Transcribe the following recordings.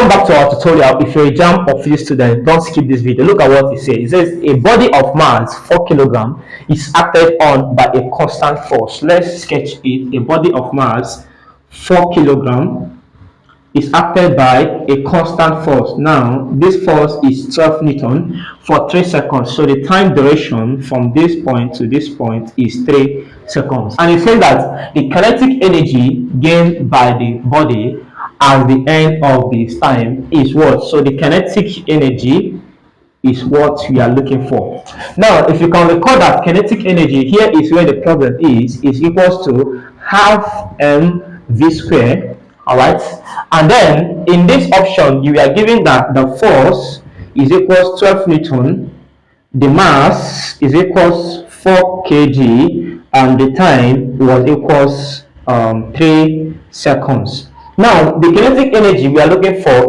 back to our tutorial. If you're a jam or physics student, don't skip this video. Look at what it says. It says a body of mass 4 kilogram is acted on by a constant force. Let's sketch it. A body of mass 4 kilogram is acted by a constant force. Now, this force is 12 Newton for 3 seconds. So the time duration from this point to this point is 3 seconds. And it says that the kinetic energy gained by the body at the end of this time is what? So the kinetic energy is what we are looking for. Now, if you can recall that kinetic energy, here is where the problem is equals to half mv square. All right, and then in this option you are given that the force is equals 12 Newton, the mass is equals 4 kg, and the time was equals 3 seconds. Now, the kinetic energy we are looking for,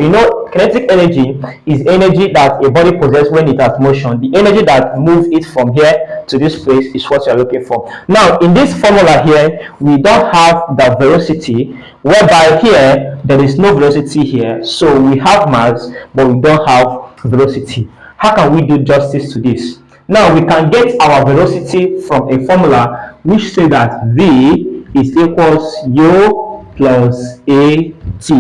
kinetic energy is energy that a body possesses when it has motion. The energy that moves it from here to this place is what you are looking for. Now, in this formula here, we don't have the velocity, whereby here there is no velocity here. So we have mass, but we don't have velocity. How can we do justice to this? Now, we can get our velocity from a formula which says that v is equals u plus at.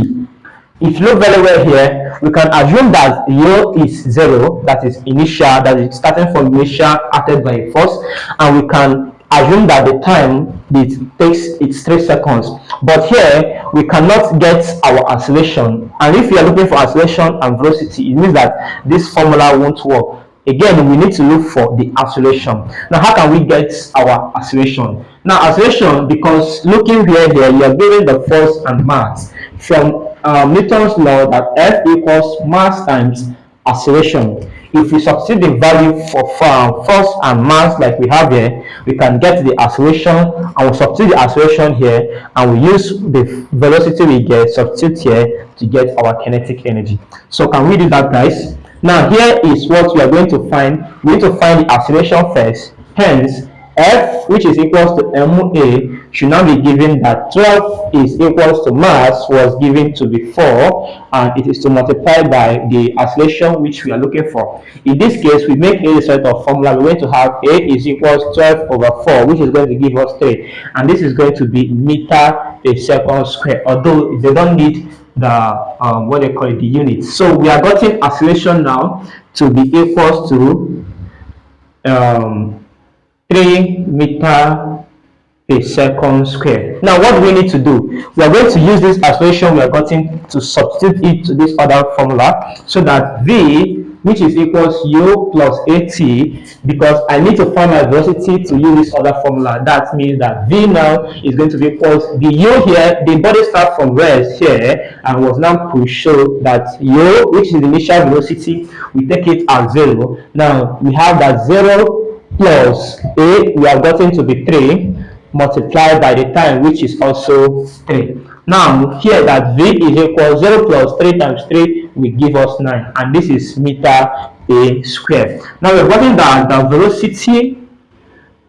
If you look very well here, we can assume that u is 0, that is initial, that is starting from initial acted by a force, and we can assume that the time it takes it's 3 seconds. But here we cannot get our acceleration, and if you are looking for acceleration and velocity, it means that this formula won't work. Again, we need to look for the acceleration. Now, how can we get our acceleration? Now, acceleration, because looking here, you are given the force and mass from Newton's law that F equals mass times acceleration. If we substitute the value for force and mass like we have here, we can get the acceleration, and we substitute the acceleration here, and we use the velocity we get, substitute here to get our kinetic energy. So can we do that, guys? Now, here is what we are going to find. We need to find the acceleration first. Hence, F, which is equals to ma, should now be given that 12 is equals to mass was given to be 4, and it is to multiply by the acceleration which we are looking for. In this case, we make a sort of formula. We're going to have A is equals 12 over 4, which is going to give us 3, and this is going to be meter per second square, although they don't need the what they call it, the units. So we are getting acceleration now to be equals to 3 meter per second square. Now, what do we need to do? We are going to use this acceleration we are getting to substitute it to this other formula, so that v, which is equals u plus at, because I need to find my velocity to use this other formula. That means that v now is going to be equals the u here, the body starts from rest here and was now pushed, so that u, which is the initial velocity, we take it as 0. Now we have that 0 plus a, we have gotten to be 3, multiplied by the time, which is also 3. Now here that v is equal 0 plus 3 times 3 will give us 9, and this is meter per square. Now we're getting that the velocity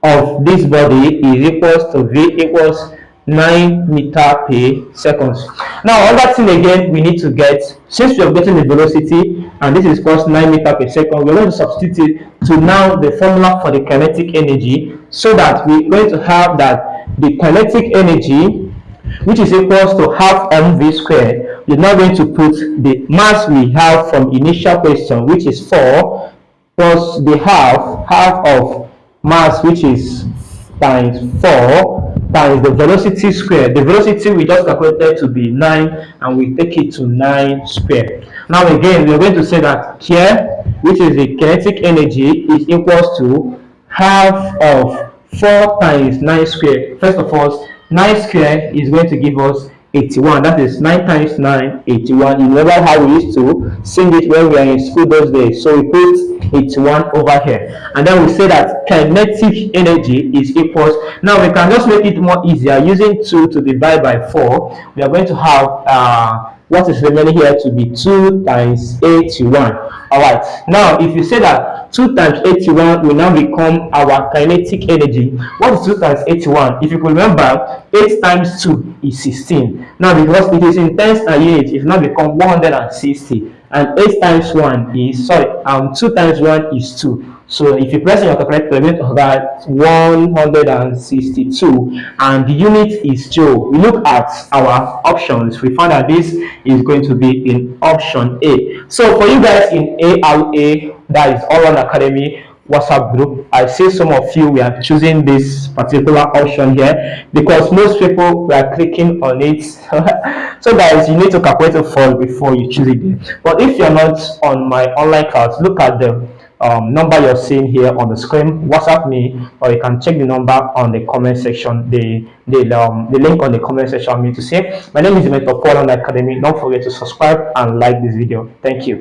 of this body is equals to v equals 9 meter per seconds. Now another thing again we need to get, since we have gotten the velocity and this is equals 9 meter per second, we're going to substitute it to now the formula for the kinetic energy, so that we're going to have that the kinetic energy, which is equals to half mv squared. We're now going to put the mass we have from initial question, which is 4, plus the half of mass, which is times 4, times the velocity squared. The velocity we just calculated to be 9, and we take it to 9 squared. Now again, we are going to say that here, which is the kinetic energy, is equals to half of 4 times 9 squared. First of all, 9 squared is going to give us 81. That is 9 times 9, 81. You remember how we used to sing it when we were in school those days. So we put 81 over here, and then we say that kinetic energy is equals. Now we can just make it more easier using 2 to divide by 4. We are going to have what is remaining here to be 2 times 81. All right. Now if you say that 2 times 81 will now become our kinetic energy. What is 2 times 81? If you could remember, 8 times 2 is 16. Now, because it is in tens and units, it now become 160. And 8 times 1 is, 2 times 1 is 2. So if you press on your calculator, you're going to write 162, and the unit is joule. We look at our options. We found that this is going to be in option A. So for you guys in A.R.A, that is All Round Academy WhatsApp group, I see some of you we are choosing this particular option here because most people were clicking on it. So guys, you need to calculate it for before you choose it. But if you're not on my online class, look at the number you're seeing here on the screen. WhatsApp me, or you can check the number on the comment section, the link on the comment section me to say. My name is Mentor Paul on the Academy. Don't forget to subscribe and like this video. Thank you.